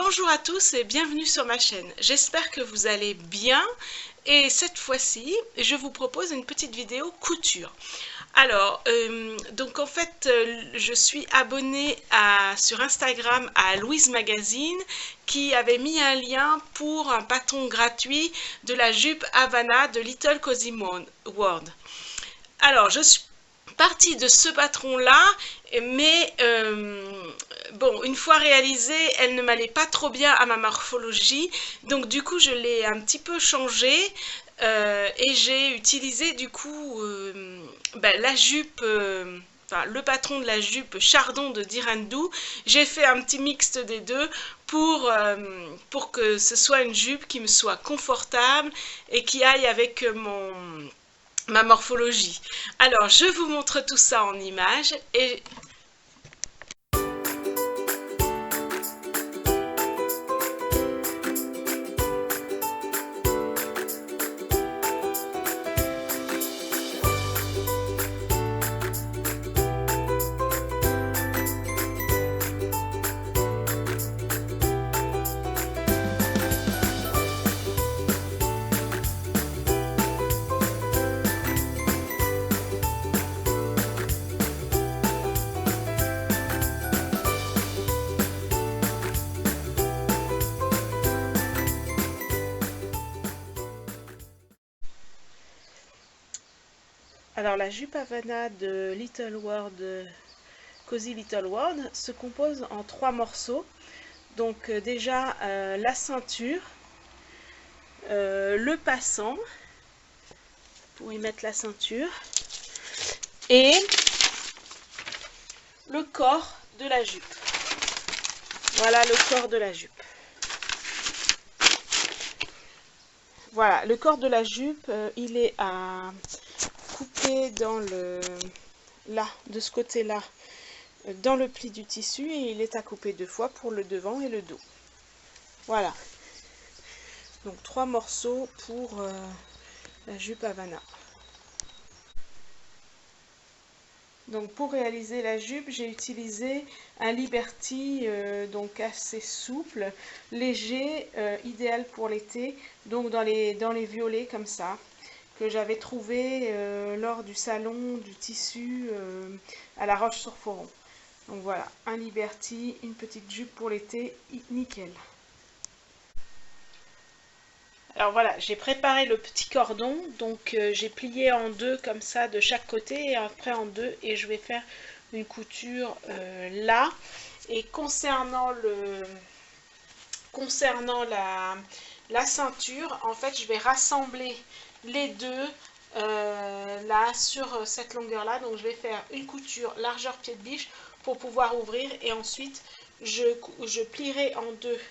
Bonjour à tous et bienvenue sur ma chaîne. J'espère que vous allez bien et cette fois-ci, je vous propose une petite vidéo couture. Alors, donc en fait, je suis abonnée sur Instagram à Louise Magazine qui avait mis un lien pour un patron gratuit de la jupe Havana de Little Cozy World. Alors, je suis partie de ce patron-là, mais bon, une fois réalisée, elle ne m'allait pas trop bien à ma morphologie, donc du coup, je l'ai un petit peu changé et j'ai utilisé du coup la jupe. Enfin, le patron de la jupe Chardon de Dirandou, j'ai fait un petit mixte des deux pour que ce soit une jupe qui me soit confortable et qui aille avec ma morphologie. Alors, je vous montre tout ça en images et alors la jupe Havana de Cozy Little World se compose en 3 morceaux. Donc déjà la ceinture, le passant pour y mettre la ceinture et le corps de la jupe. Voilà le corps de la jupe. Voilà, le corps de la jupe, il est à couper dans de ce côté-là, dans le pli du tissu, et il est à couper 2 fois pour le devant et le dos. Voilà. Donc 3 morceaux pour la jupe Havana. Donc pour réaliser la jupe, j'ai utilisé un Liberty donc assez souple, léger, idéal pour l'été, donc dans les violets comme ça, que j'avais trouvé lors du salon du tissu à La Roche-sur-Foron. Donc voilà, un Liberty, une petite jupe pour l'été, nickel. Alors voilà, j'ai préparé le petit cordon, donc j'ai plié en 2 comme ça de chaque côté et après en 2 et je vais faire une couture là. Et concernant la ceinture, en fait je vais rassembler les deux là sur cette longueur là, donc je vais faire une couture largeur pied de biche pour pouvoir ouvrir et ensuite je plierai en 2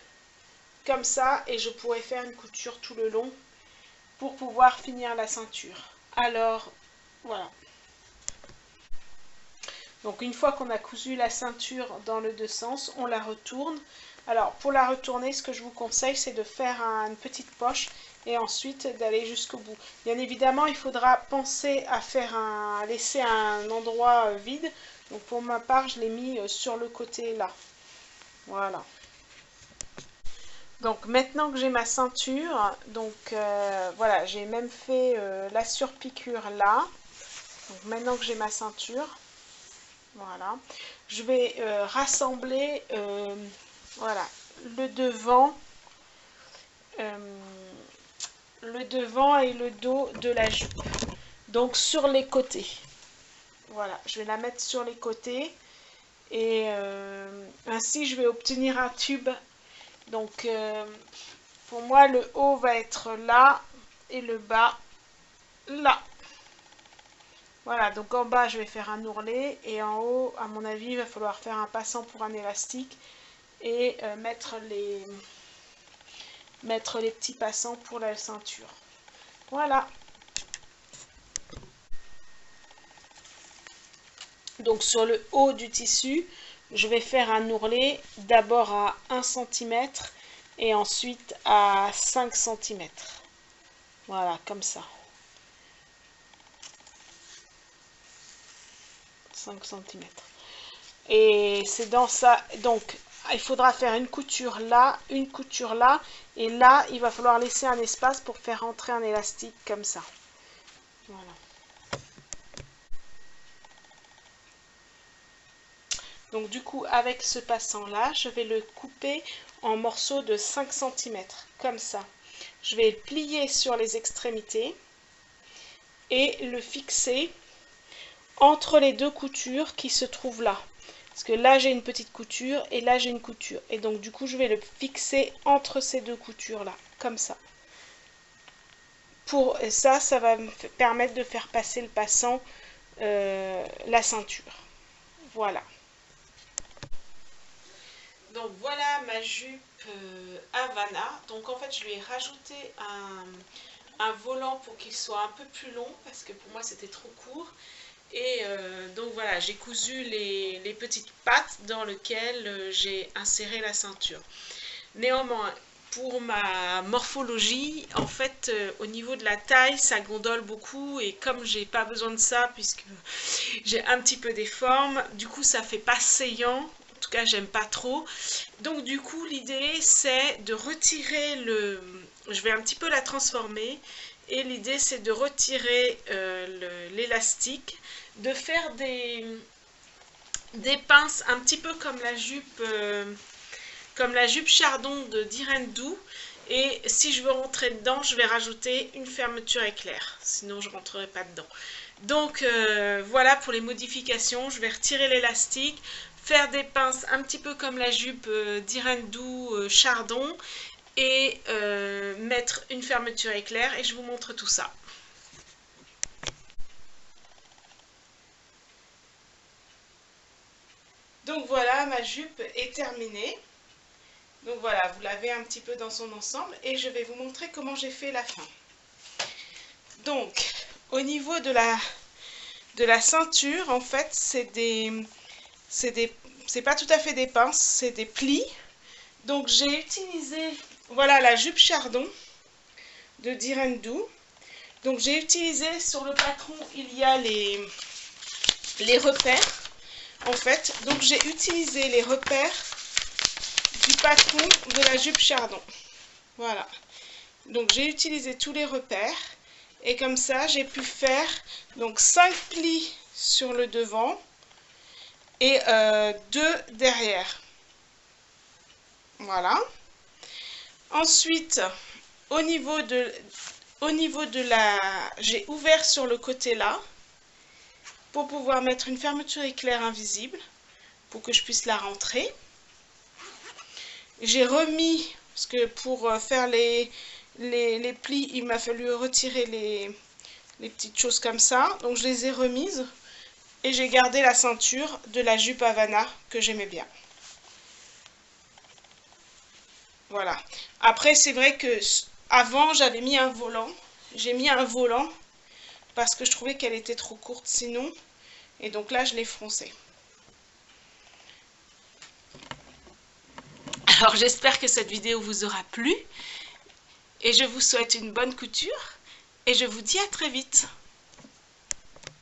comme ça et je pourrais faire une couture tout le long pour pouvoir finir la ceinture. Alors voilà, donc une fois qu'on a cousu la ceinture dans le 2 sens, on la retourne. Alors pour la retourner, ce que je vous conseille, c'est de faire une petite poche et ensuite d'aller jusqu'au bout. Bien évidemment, il faudra penser à laisser un endroit vide. Donc pour ma part, je l'ai mis sur le côté là. Voilà. Donc maintenant que j'ai ma ceinture, donc voilà, j'ai même fait la surpiqûre là. Donc maintenant que j'ai ma ceinture, voilà, je vais rassembler voilà, le devant et le dos de la jupe. Donc sur les côtés. Voilà, je vais la mettre sur les côtés et ainsi je vais obtenir un tube. Donc pour moi le haut va être là et le bas là. Voilà, donc en bas je vais faire un ourlet et en haut à mon avis il va falloir faire un passant pour un élastique et mettre les petits passants pour la ceinture. Voilà. Donc sur le haut du tissu, je vais faire un ourlet d'abord à 1 cm et ensuite à 5 cm. Voilà, comme ça. 5 cm. Et c'est dans ça, donc il faudra faire une couture là, une couture là, et là, il va falloir laisser un espace pour faire rentrer un élastique comme ça. Voilà. Donc du coup, avec ce passant-là, je vais le couper en morceaux de 5 cm, comme ça. Je vais le plier sur les extrémités et le fixer entre les deux coutures qui se trouvent là. Parce que là, j'ai une petite couture et là, j'ai une couture. Et donc, du coup, je vais le fixer entre ces deux coutures-là, comme ça. Pour ça, ça va me permettre de faire passer le passant, la ceinture. Voilà. Donc voilà ma jupe Havana. Donc en fait je lui ai rajouté un volant pour qu'il soit un peu plus long parce que pour moi c'était trop court. Et donc voilà, j'ai cousu les petites pattes dans lesquelles j'ai inséré la ceinture. Néanmoins, pour ma morphologie, en fait, au niveau de la taille, ça gondole beaucoup. Et comme j'ai pas besoin de ça, puisque j'ai un petit peu des formes, du coup ça fait pas saillant. En tout cas, j'aime pas trop. Donc du coup, l'idée c'est de retirer le... Je vais un petit peu la transformer. Et l'idée c'est de retirer l'élastique, de faire des pinces un petit peu comme la jupe Chardon de Direndou. Et si je veux rentrer dedans, je vais rajouter une fermeture éclair. Sinon, je ne rentrerai pas dedans. Donc voilà pour les modifications. Je vais retirer l'élastique, faire des pinces un petit peu comme la jupe Direndou Chardon et mettre une fermeture éclair et je vous montre tout ça. Donc voilà, ma jupe est terminée. Donc voilà, vous l'avez un petit peu dans son ensemble et je vais vous montrer comment j'ai fait la fin. Donc, au niveau de la ceinture, en fait, c'est pas tout à fait des pinces, c'est des plis. Donc j'ai utilisé, voilà la jupe Chardon de Direndou. Donc j'ai utilisé sur le patron, il y a les repères. En fait, donc j'ai utilisé les repères du patron de la jupe Chardon. Voilà. Donc j'ai utilisé tous les repères et comme ça j'ai pu faire donc 5 plis sur le devant et 2 derrière. Voilà. Ensuite, au niveau de la... J'ai ouvert sur le côté là pour pouvoir mettre une fermeture éclair invisible pour que je puisse la rentrer. J'ai remis, parce que pour faire les plis, il m'a fallu retirer les petites choses comme ça. Donc je les ai remises et j'ai gardé la ceinture de la jupe Havana que j'aimais bien. Voilà. Après, c'est vrai que avant, j'avais mis un volant. J'ai mis un volant parce que je trouvais qu'elle était trop courte sinon. Et donc là, je l'ai froncée. Alors, j'espère que cette vidéo vous aura plu. Et je vous souhaite une bonne couture. Et je vous dis à très vite.